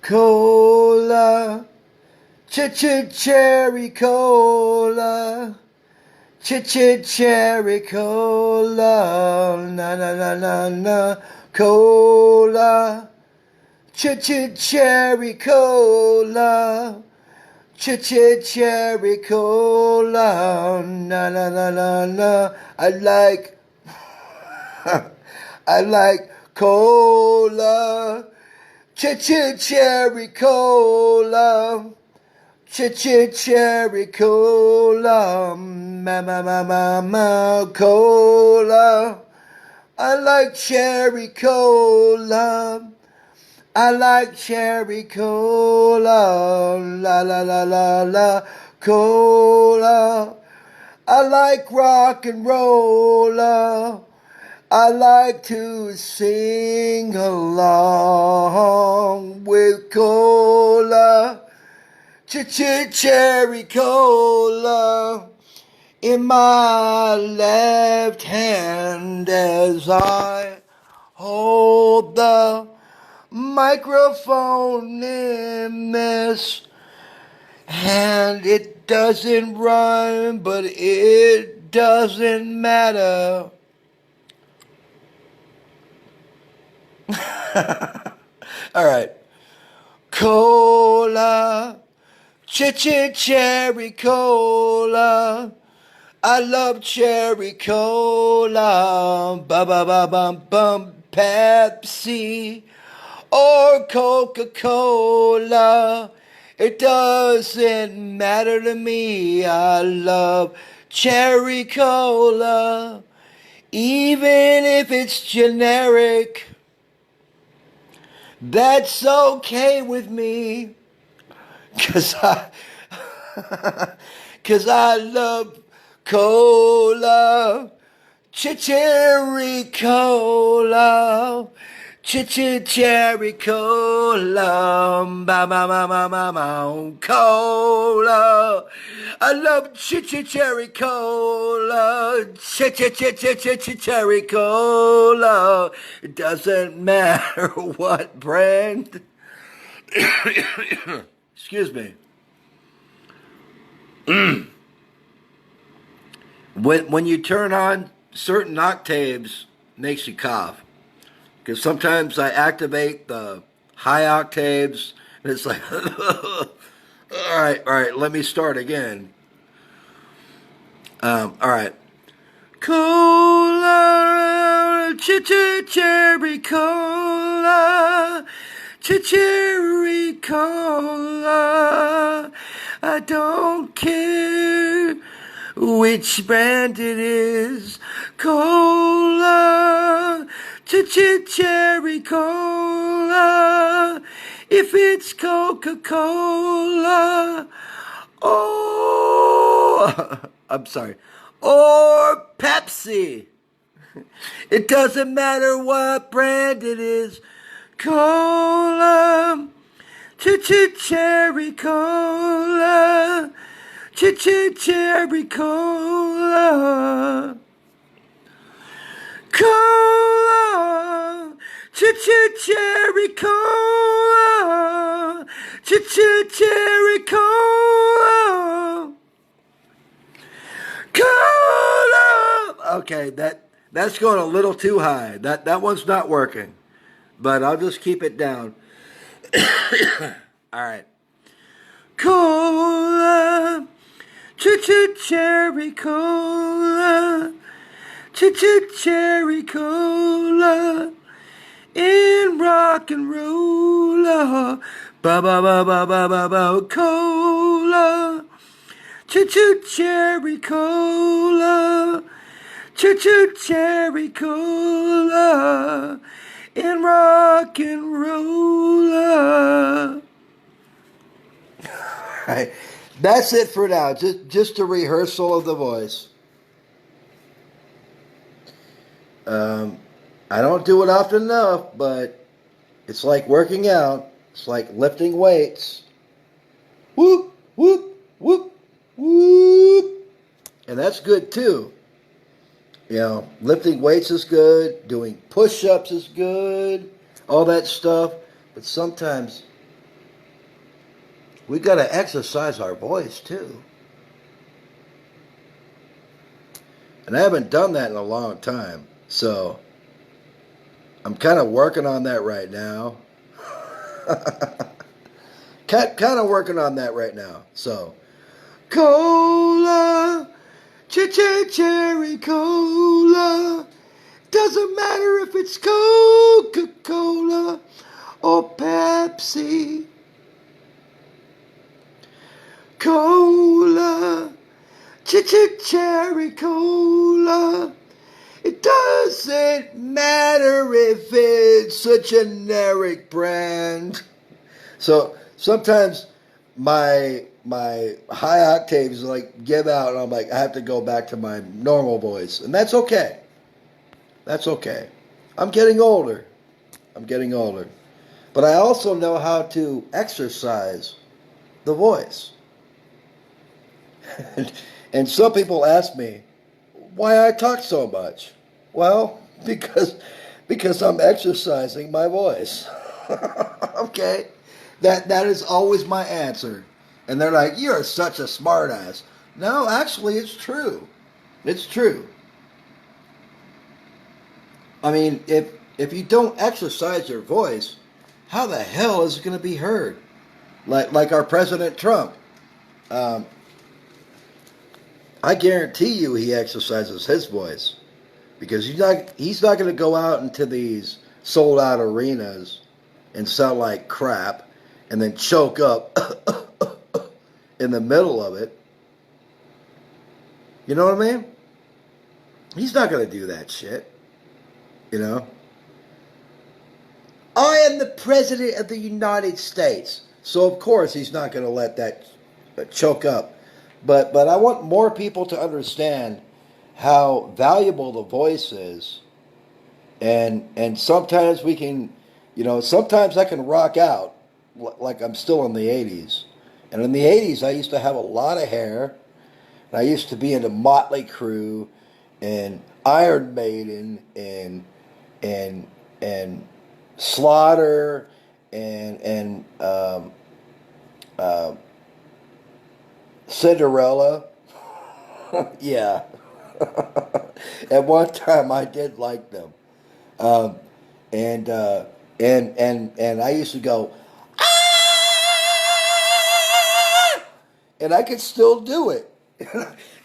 Cola, cherry cola, cherry cola, na na na na na, cola, cherry cola, cherry cola, na na na na na. I like cola, cherry cola, cherry cola, ma cola. I like cherry cola. I like cherry cola, la la la la la, cola. I like rock and roll. I like to sing along with cola, cherry cola in my left hand as I hold the microphone in this hand. It doesn't rhyme, but it doesn't matter. All right. Cola, cherry cola. I love cherry cola. Ba ba ba bum bum. Pepsi or Coca-Cola. It doesn't matter to me. I love cherry cola. Even if it's generic, that's okay with me. Cause I love cola, cherry cola, cherry cola, ba ba ba ba ba ba, cola. I love cherry cola, cherry cola. It doesn't matter what brand. Excuse me. When you turn on certain octaves, it makes you cough. Because sometimes I activate the high octaves, and it's like, all right, let me start again. All right. Cola, cherry cola, cherry cola. I don't care which brand it is. Cola, cherry cola. If it's Coca-Cola, oh, I'm sorry, or Pepsi. It doesn't matter what brand it is. Cola, cherry cola, cherry cola. Cola, cherry cola, cherry cola, cola. Okay, that's going a little too high. That one's not working, but I'll just keep it down. All right. Cola, cherry cola, cherry cola, in rock and roll, ba ba ba ba ba ba ba, cola, cherry cola, cherry cola, in rock and roll. All right, that's it for now. Just a rehearsal of the voice. I don't do it often enough, but it's like working out. It's like lifting weights. Whoop, whoop, whoop, whoop. And that's good too. You know, lifting weights is good. Doing push-ups is good. All that stuff. But sometimes we got to exercise our voice too. And I haven't done that in a long time. So I'm kind of working on that right now. kind of working on that right now. So, cola, cherry cola. Doesn't matter if it's Coca-Cola or Pepsi. Cola, cherry cola. It doesn't matter if it's a generic brand. So sometimes my high octaves like give out, and I'm like, I have to go back to my normal voice, and that's okay. That's okay. I'm getting older. But I also know how to exercise the voice. And some people ask me why I talk so much. Well, because I'm exercising my voice. Okay? That is always my answer. And they're like, "You're such a smartass." No, actually it's true. It's true. I mean, if you don't exercise your voice, how the hell is it going to be heard? Like our President Trump. Um, I guarantee you he exercises his voice, because he's not going to go out into these sold out arenas and sound like crap and then choke up in the middle of it. You know what I mean? He's not going to do that shit. You know? I am the President of the United States. So of course he's not going to let that choke up. But I want more people to understand how valuable the voice is. And sometimes we can, sometimes I can rock out like I'm still in the 80s. And in the 80s, I used to have a lot of hair. And I used to be into Motley Crue and Iron Maiden and Slaughter and Cinderella. Yeah. At one time, I did like them. Um, and I used to go, "Ah!" And I could still do it.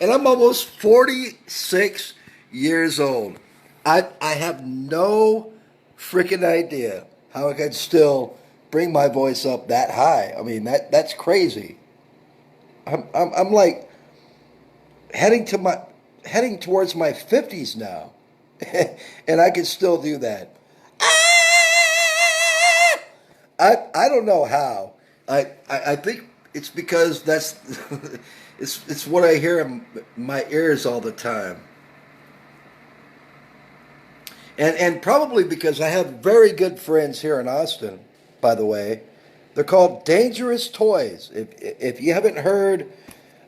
And I'm almost 46 years old. I have no freaking idea how I could still bring my voice up that high. I mean, that's crazy. I'm like heading towards my 50s now. And I can still do that. I don't know how. I think it's because that's it's what I hear in my ears all the time. And probably because I have very good friends here in Austin, by the way. They're called Dangerous Toys. If you haven't heard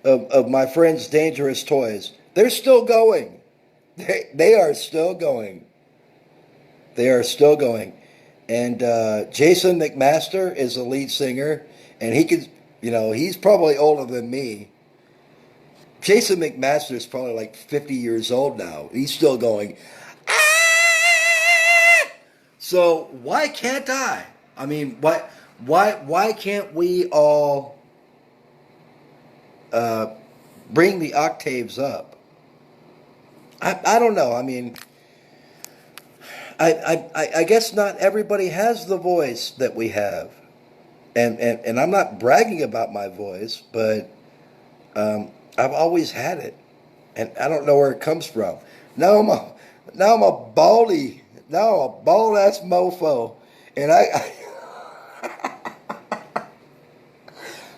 of my friends Dangerous Toys, they're still going. They are still going. They are still going. And Jason McMaster is the lead singer, and he's probably older than me. Jason McMaster is probably like 50 years old now. He's still going. Ah! So why can't I? I mean, why can't we all bring the octaves up? I don't know. I mean, I guess not everybody has the voice that we have, and I'm not bragging about my voice, but I've always had it, and I don't know where it comes from. Now I'm a baldy, now I'm a bald ass mofo, and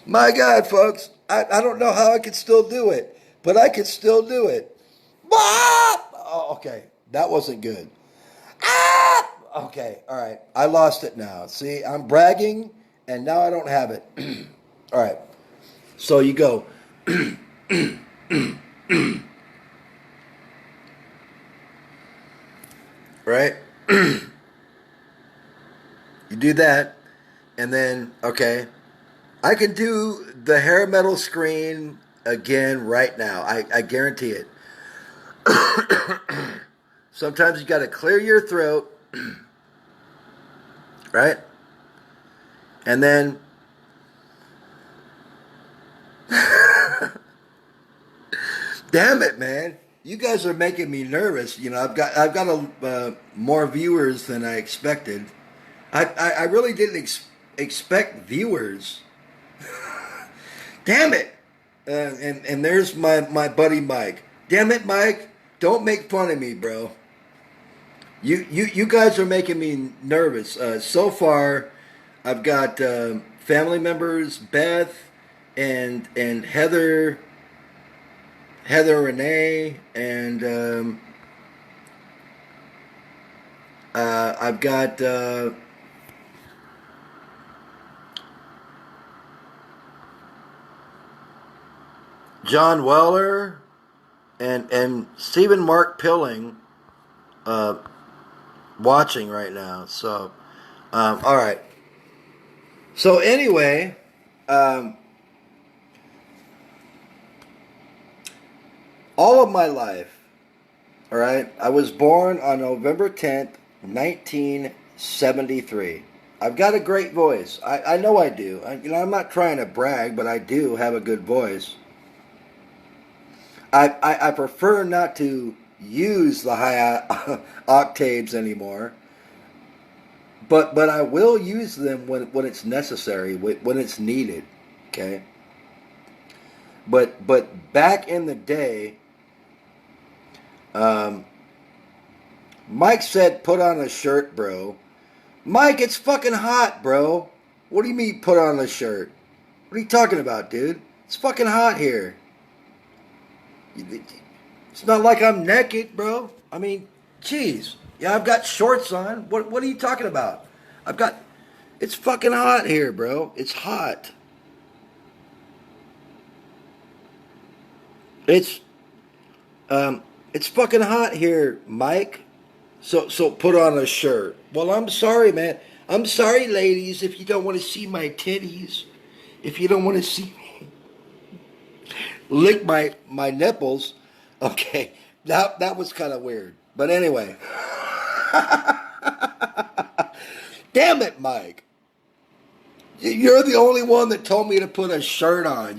my God, folks, I don't know how I could still do it, but I could still do it. Oh, okay, that wasn't good. Ah! Okay, all right. I lost it now. See, I'm bragging, and now I don't have it. All right. So you go. Right? You do that, and then, okay, I can do the hair metal screen again right now. I guarantee it. Sometimes you got to clear your throat, right? And then damn it, man. You guys are making me nervous. You know, I've got more viewers than I expected. I really didn't expect viewers. Damn it. And there's my buddy Mike. Damn it, Mike. Don't make fun of me, bro. You guys are making me nervous. So far, I've got family members, Beth and Heather Renee, and I've got John Weller and Stephen Mark Pilling watching right now. So, all right. So anyway, all of my life, all right, I was born on November 10th, 1973. I've got a great voice. I know I do. I'm not trying to brag, but I do have a good voice. I prefer not to use the high octaves anymore, but I will use them when it's necessary, when it's needed. Okay. But back in the day, Mike said, "Put on a shirt, bro." Mike, it's fucking hot, bro. What do you mean, put on a shirt? What are you talking about, dude? It's fucking hot here. It's not like I'm naked, bro. I mean, jeez. Yeah, I've got shorts on. What are you talking about? It's fucking hot here, bro. It's hot. It's fucking hot here, Mike. So put on a shirt. Well, I'm sorry, man. I'm sorry, ladies, if you don't want to see my titties. If you don't want to see me lick my nipples. Okay, that was kind of weird. But anyway. Damn it, Mike. You're the only one that told me to put a shirt on.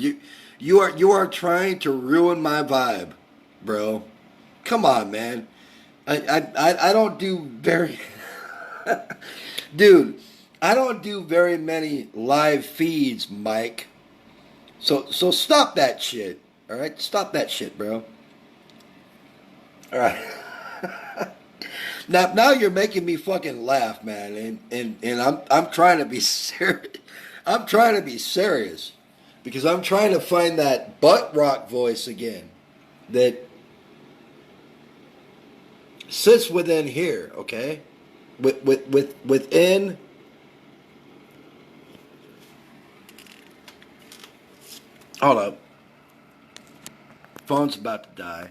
You are trying to ruin my vibe, bro. Come on, man. I don't do very dude, I don't do very many live feeds, Mike. So stop that shit. All right? Stop that shit, bro. All right. Now you're making me fucking laugh, man. And I'm trying to be serious. I'm trying to be serious because I'm trying to find that butt rock voice again that sits within here, okay? Within hold up. Phone's about to die.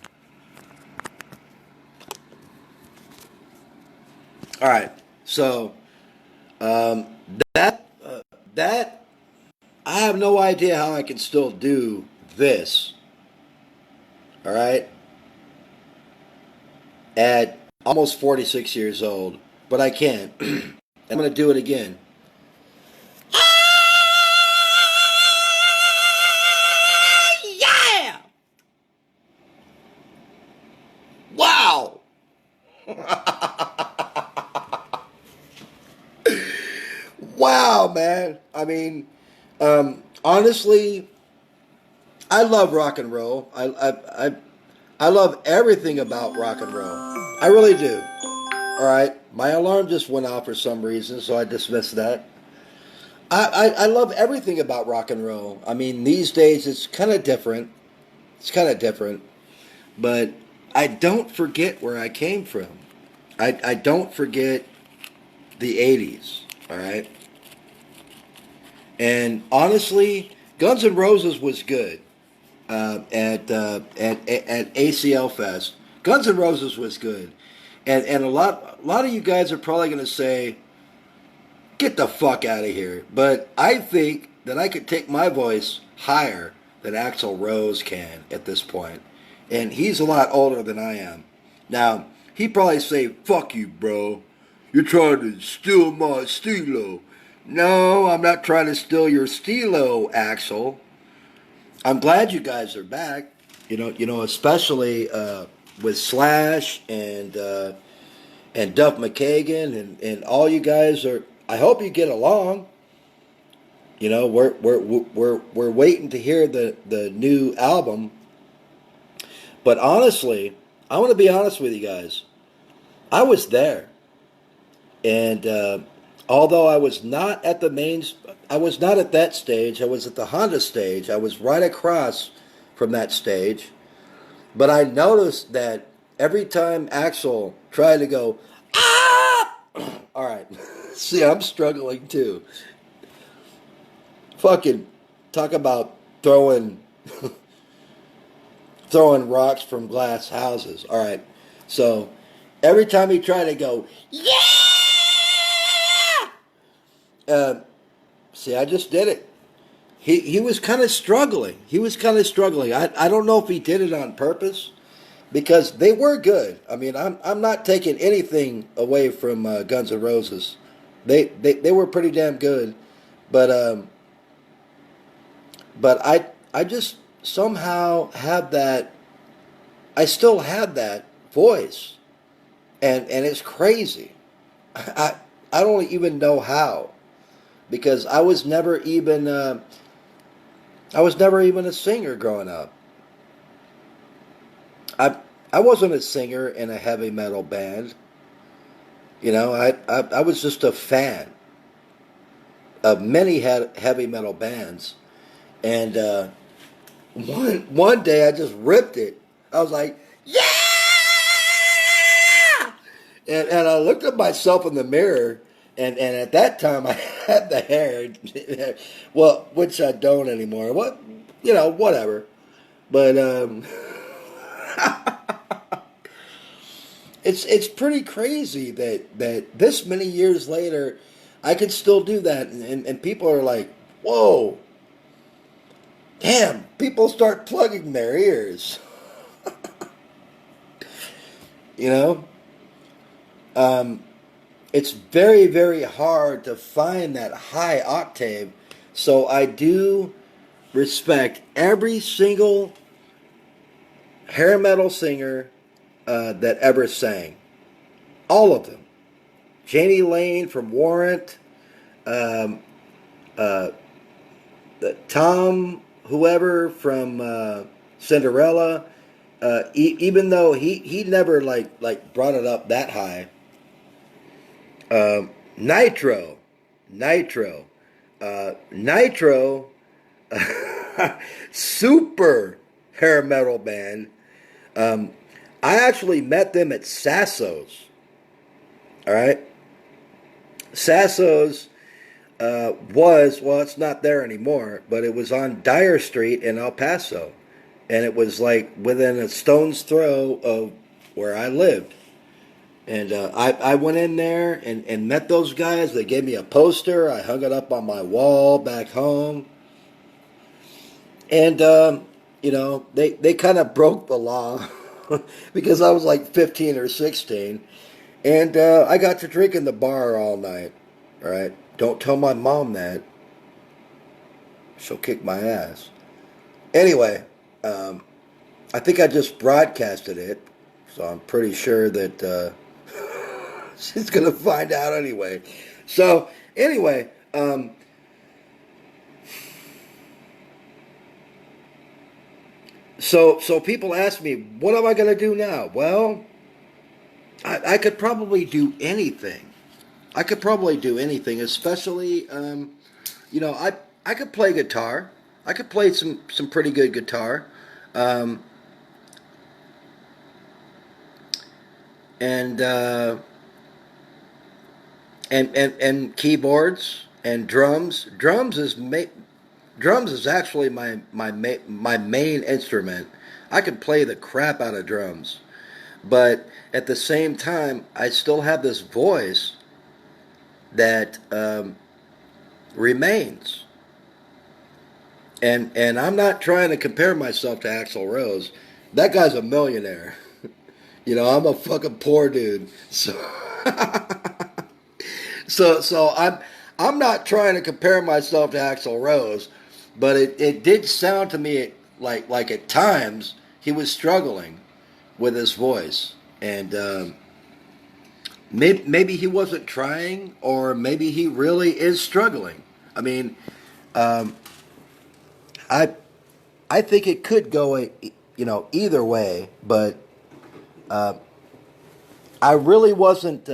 All right. So that I have no idea how I can still do this. All right? At almost 46 years old, but I can. I'm going to do it again. Yeah! Wow! Wow, man. I mean, honestly, I love rock and roll. I love everything about rock and roll. I really do. All right. My alarm just went off for some reason, so I dismissed that. I love everything about rock and roll. I mean, these days it's kind of different. It's kind of different. But I don't forget where I came from. I don't forget the 80s. All right. And honestly, Guns N' Roses was good. At ACL Fest, Guns N' Roses was good, and a lot of you guys are probably going to say, "Get the fuck out of here." But I think that I could take my voice higher than Axl Rose can at this point. And he's a lot older than I am. Now, he'd probably say, "Fuck you, bro. You're trying to steal my stilo." No, I'm not trying to steal your stilo, Axl. I'm glad you guys are back. Especially with Slash and Duff McKagan and all you guys are. I hope you get along. We're waiting to hear the new album. But honestly, I want to be honest with you guys. I was there, and although I was not at I was not at that stage. I was at the Honda stage. I was right across from that stage. But I noticed that every time Axl tried to go, ah! All right. See, I'm struggling too. Fucking talk about throwing rocks from glass houses. All right. So every time he tried to go, yeah! See, I just did it. He was kind of struggling. I don't know if he did it on purpose, because they were good. I mean, I'm not taking anything away from Guns N' Roses. They were pretty damn good, but I just somehow have that. I still have that voice, and it's crazy. I don't even know how, because I was never even a singer growing up. I wasn't a singer in a heavy metal band. I was just a fan of many heavy metal bands, and one day I just ripped it. I was like, yeah! And I looked at myself in the mirror, and at that time I had the hair, well, which I don't anymore. Whatever. But it's pretty crazy that this many years later I could still do that, and people are like, whoa, damn, people start plugging their ears. It's very, very hard to find that high octave, so I do respect every single hair metal singer that ever sang. All of them. Jamie Lane from Warrant, Tom whoever from Cinderella, even though he never like brought it up that high. Nitro, super hair metal band. I actually met them at Sasso's. All right, Sasso's it's not there anymore, but it was on Dyer Street in El Paso, and it was like within a stone's throw of where I lived. And I went in there and met those guys. They gave me a poster. I hung it up on my wall back home. And, they kind of broke the law because I was like 15 or 16. And I got to drink in the bar all night. All right? Don't tell my mom that. She'll kick my ass. Anyway, I think I just broadcasted it. So I'm pretty sure that she's going to find out anyway. So, anyway, so people ask me, what am I going to do now? Well, I could probably do anything. Especially, I could play guitar. I could play some pretty good guitar. And keyboards and drums. Drums is actually my main instrument. I can play the crap out of drums, but at the same time, I still have this voice that remains. And I'm not trying to compare myself to Axl Rose. That guy's a millionaire. I'm a fucking poor dude. So I'm not trying to compare myself to Axl Rose, but it did sound to me like at times he was struggling with his voice, and maybe he wasn't trying, or maybe he really is struggling. I mean, um, I I think it could go either way, but uh, I really wasn't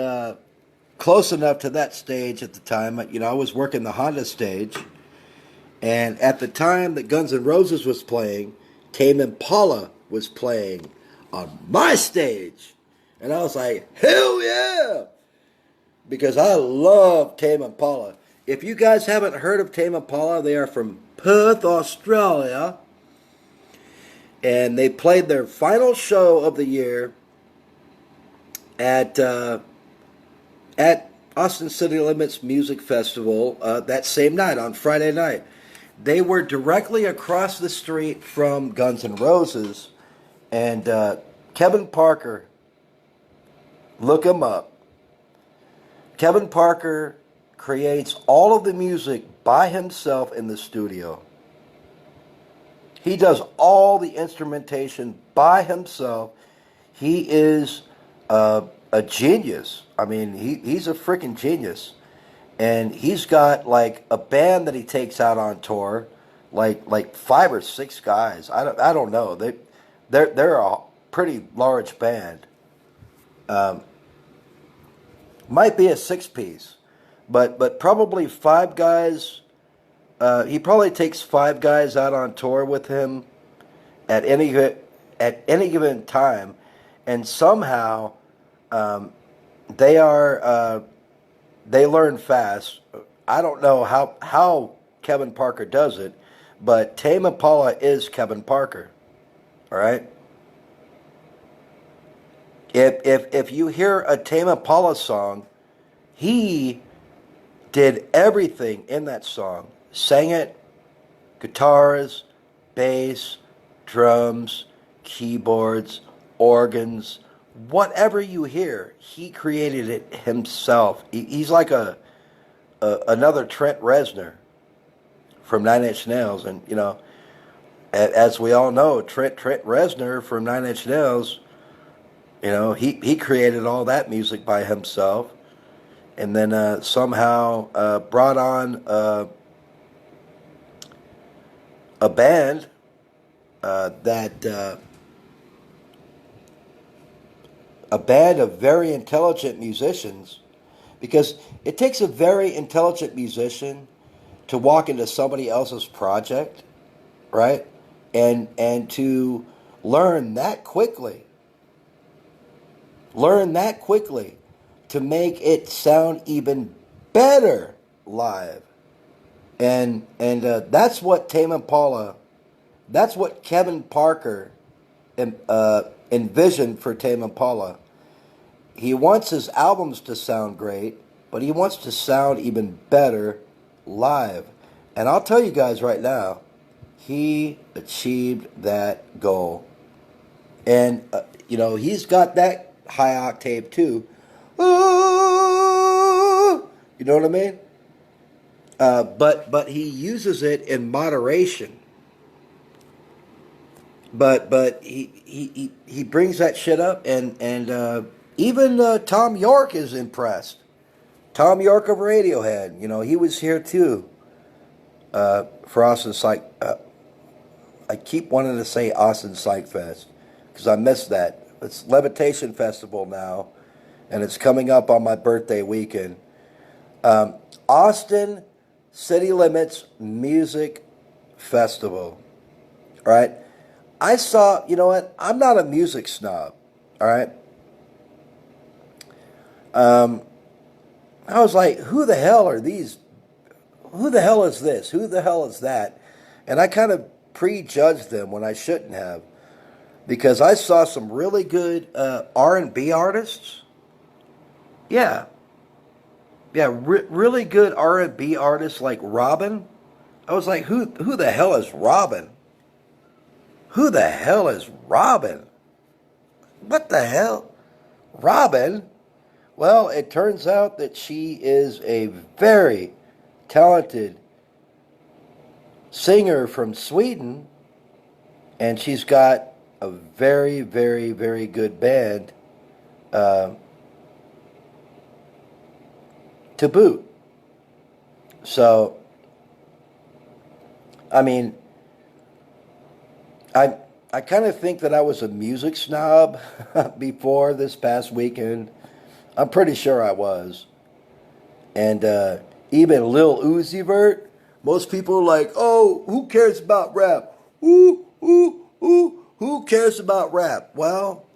close enough to that stage at the time. I was working the Honda stage, and at the time that Guns N' Roses was playing, Tame Impala was playing on my stage, and I was like, hell yeah, because I love Tame Impala. If you guys haven't heard of Tame Impala, they are from Perth, Australia, and they played their final show of the year at Austin City Limits Music Festival that same night, on Friday night. They were directly across the street from Guns N' Roses, and Kevin Parker, look him up. Kevin Parker creates all of the music by himself in the studio. He does all the instrumentation by himself. He is a genius. I mean, he's a freaking genius. And he's got like a band that he takes out on tour, like 5 or 6 guys. I don't know. They're a pretty large band. Might be a 6-piece, but probably 5 guys. He probably takes 5 guys out on tour with him at any given time, and somehow they learn fast. I don't know how Kevin Parker does it, but Tame Impala is Kevin Parker. All right. If you hear a Tame Impala song, he did everything in that song. Sang it, guitars, bass, drums, keyboards, organs, whatever you hear, he created it himself. He's like another Trent Reznor from Nine Inch Nails, and as we all know, Trent Reznor from Nine Inch Nails, he created all that music by himself, and then somehow brought on a band a band of very intelligent musicians, because it takes a very intelligent musician to walk into somebody else's project, right? And to learn that quickly to make it sound even better live. And that's what Tame Impala, that's what Kevin Parker envisioned for Tame Impala. He wants his albums to sound great, but he wants to sound even better live. And I'll tell you guys right now, he achieved that goal. And, he's got that high octave too. You know what I mean? But he uses it in moderation. But he brings that shit up, and even Tom York is impressed. Tom York of Radiohead, he was here too for Austin Psych. I keep wanting to say Austin Psych Fest because I missed that. It's Levitation Festival now, and it's coming up on my birthday weekend. Austin City Limits Music Festival. All right. I saw, you know what? I'm not a music snob. All right. I was like, who the hell are these? Who the hell is this? Who the hell is that? And I kind of prejudged them when I shouldn't have, because I saw some really good R&B artists. Yeah, really good R&B artists like Robin. I was like, who the hell is Robin? Who the hell is Robin? What the hell? Robin? Well, it turns out that she is a very talented singer from Sweden, and she's got a very, very, very good band to boot. So, I mean, I kind of think that I was a music snob before this past weekend. I'm pretty sure I was. And even Lil Uzi Vert, most people are like, oh, who cares about rap? Who cares about rap? Well,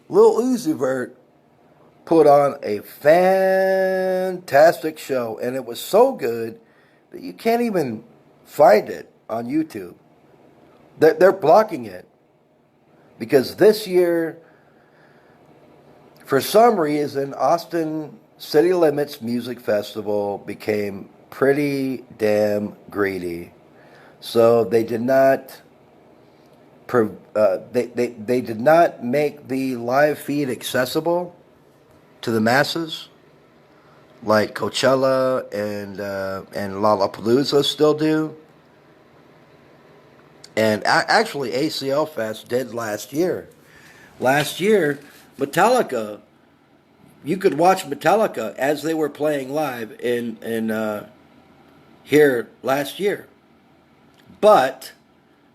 Lil Uzi Vert put on a fantastic show, and it was so good that you can't even find it on YouTube. They're blocking it because this year, for some reason, Austin City Limits Music Festival became pretty damn greedy. So they did not they did not make the live feed accessible to the masses like Coachella and Lollapalooza still do. And actually ACL Fest did last year. Last year, Metallica, you could watch Metallica as they were playing live in here last year. But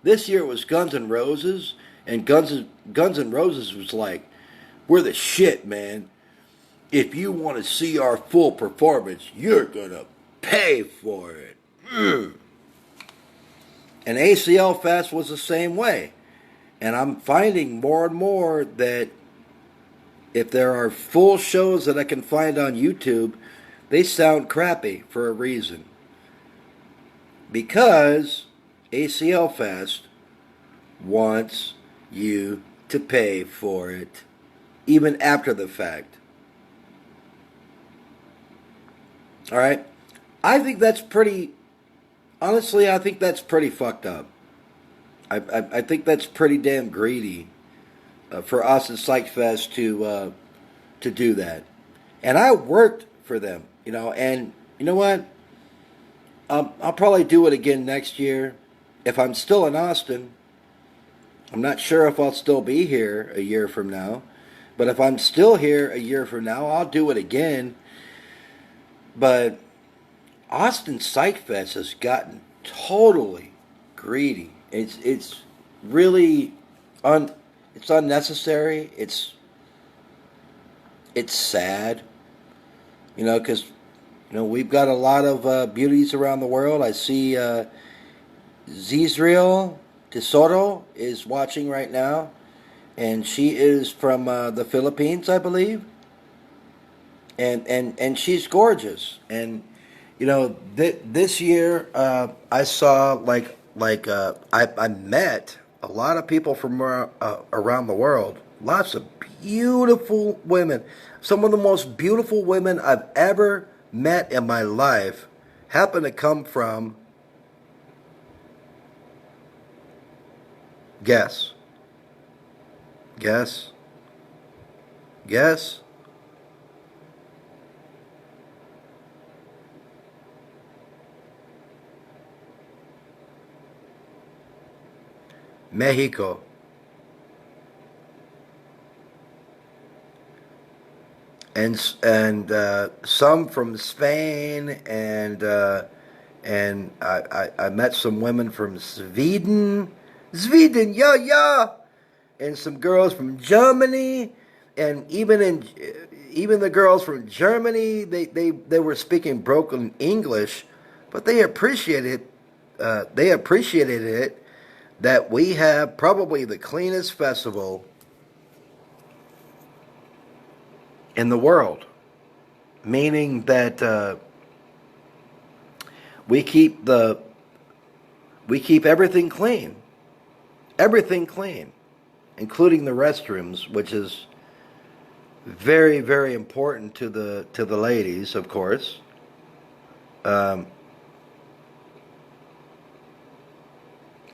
this year it was Guns N' Roses, and Guns N' Roses was like, we're the shit, man. If you want to see our full performance, you're going to pay for it. And ACL Fest was the same way. And I'm finding more and more that if there are full shows that I can find on YouTube, they sound crappy for a reason. Because ACL Fest wants you to pay for it, even after the fact. All right? I think that's pretty, honestly, I think that's pretty fucked up. I think that's pretty damn greedy for us at Psych Fest to do that. And I worked for them, and you know what? I'll probably do it again next year. If I'm still in Austin, I'm not sure if I'll still be here a year from now. But if I'm still here a year from now, I'll do it again. But Austin Psych Fest has gotten totally greedy. It's really it's unnecessary. It's sad, because we've got a lot of beauties around the world. I see Zizriel Tesoro is watching right now, and she is from the Philippines, I believe. And she's gorgeous. And this year I saw I met a lot of people from around the world. Lots of beautiful women. Some of the most beautiful women I've ever met in my life happen to come from, guess, Mexico. And some from Spain, and I met some women from Sweden, yeah, and some girls from Germany, and even the girls from Germany, they were speaking broken English, but they appreciated it that we have probably the cleanest festival in the world, meaning that we keep everything clean, including the restrooms, which is very, very important to the ladies, of course.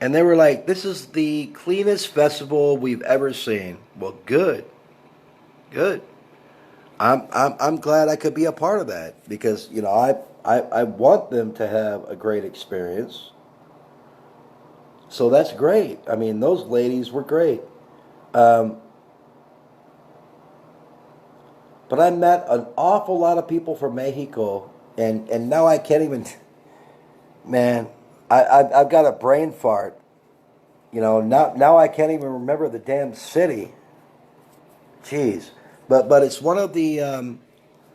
And they were like, "This is the cleanest festival we've ever seen." Well, good, good. I'm glad I could be a part of that because I want them to have a great experience. So that's great. I mean, those ladies were great. Um, but I met an awful lot of people from Mexico, and now I can't even. Man, I've got a brain fart. Now I can't even remember the damn city. Jeez, but it's one of the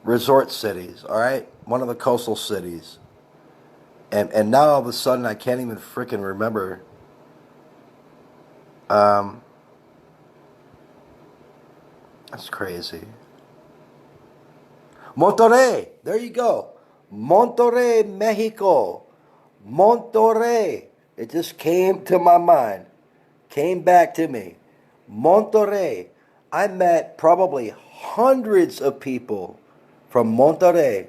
resort cities. All right, one of the coastal cities, and now all of a sudden I can't even freaking remember. Um, that's crazy. Monterrey. There you go. Monterrey, Mexico. Monterrey. It just came to my mind. Came back to me. Monterrey. I met probably hundreds of people from Monterrey.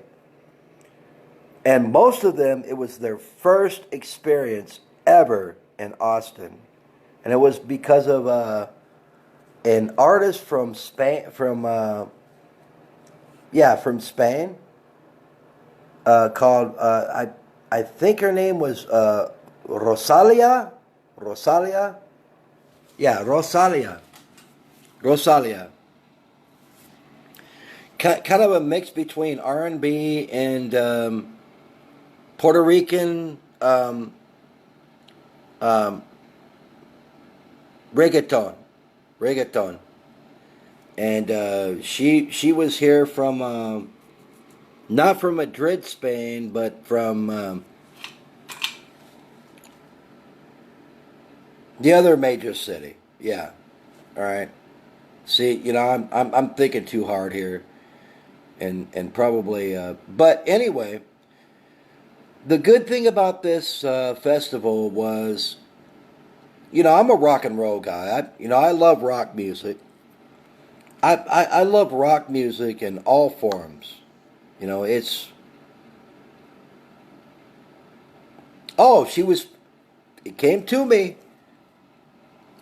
And most of them, it was their first experience ever in Austin. And it was because of an artist from Spain, from Spain, called I think her name was Rosalia, Rosalia, yeah, Rosalia, Rosalia. Kind of a mix between R&B and Puerto Rican um, reggaeton. And she was here from not from Madrid, Spain, but from the other major city. Yeah, all right. See, I'm thinking too hard here, and probably. But anyway, the good thing about this festival was, I'm a rock and roll guy. I love rock music. I love rock music in all forms. It's. Oh, it came to me.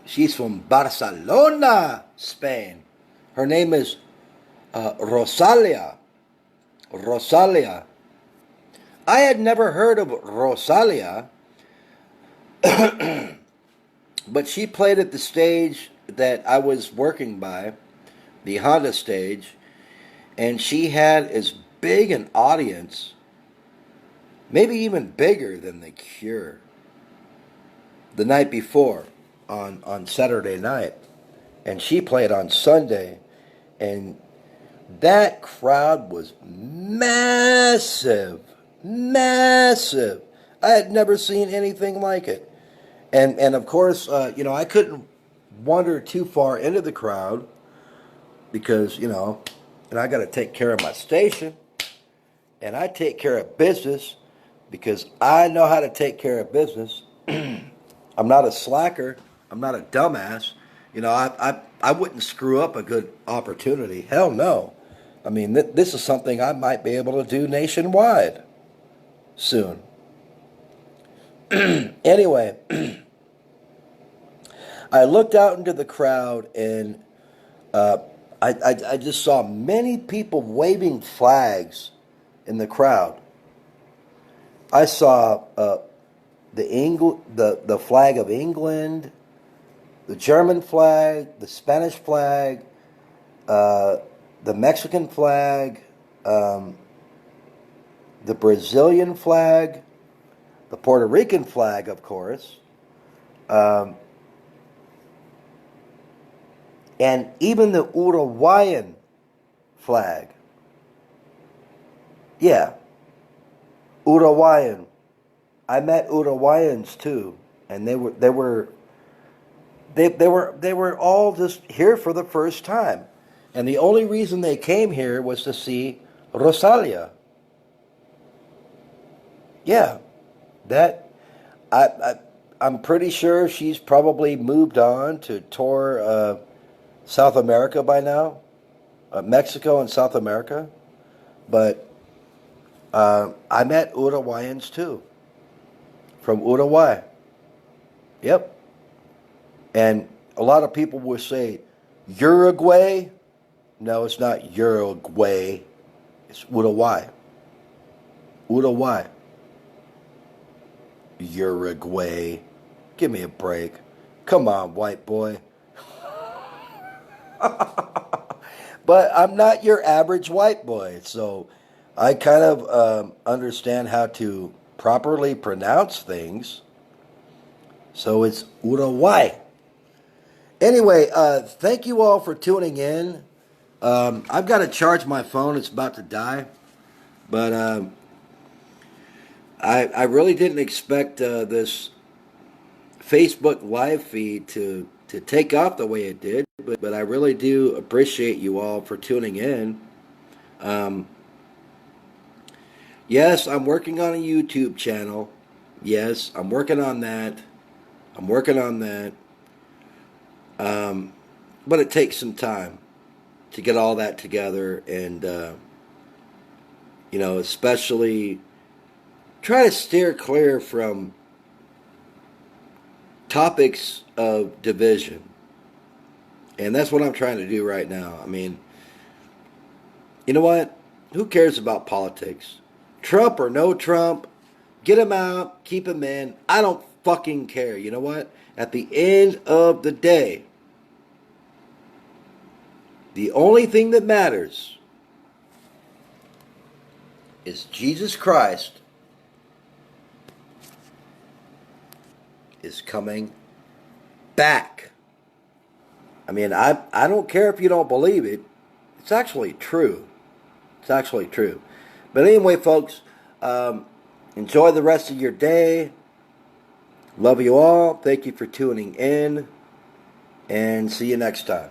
She's from Barcelona, Spain. Her name is Rosalia. Rosalia. I had never heard of Rosalia, but she played at the stage that I was working by, the Honda stage, and she had as big an audience, maybe even bigger than The Cure, the night before on Saturday night. And she played on Sunday, and that crowd was massive, massive. I had never seen anything like it. And of course, I couldn't wander too far into the crowd because, and I got to take care of my station, and I take care of business because I know how to take care of business. I'm not a slacker. I'm not a dumbass. I wouldn't screw up a good opportunity. Hell no. I mean, this is something I might be able to do nationwide soon. Anyway, I looked out into the crowd, and I just saw many people waving flags in the crowd. I saw the flag of England, the German flag, the Spanish flag, the Mexican flag, the Brazilian flag, the Puerto Rican flag, of course, and even the Uruguayan flag. Yeah, Uruguayan. I met Uruguayans too, and they were all just here for the first time, and the only reason they came here was to see Rosalia. Yeah, that I'm pretty sure she's probably moved on to tour South America by now, Mexico and South America, but I met Uruguayans too, from Uruguay. Yep. And a lot of people will say, Uruguay. No, it's not Uruguay. It's Uruguay. Uruguay. Uruguay. Give me a break. Come on, white boy. But I'm not your average white boy, so I kind of understand how to properly pronounce things. So it's Uruguay. Anyway, thank you all for tuning in. I've got to charge my phone. It's about to die. But I really didn't expect this Facebook live feed to take off the way it did. But I really do appreciate you all for tuning in. Yes, I'm working on a YouTube channel. Yes, I'm working on that. I'm working on that. But it takes some time to get all that together and, especially try to steer clear from topics of division. And that's what I'm trying to do right now. I mean, you know what? Who cares about politics? Trump or no Trump, get him out, keep him in. I don't fucking care. You know what? At the end of the day, the only thing that matters is Jesus Christ is coming back. I mean, I don't care if you don't believe it. It's actually true. It's actually true. But anyway, folks, enjoy the rest of your day. Love you all. Thank you for tuning in. And see you next time.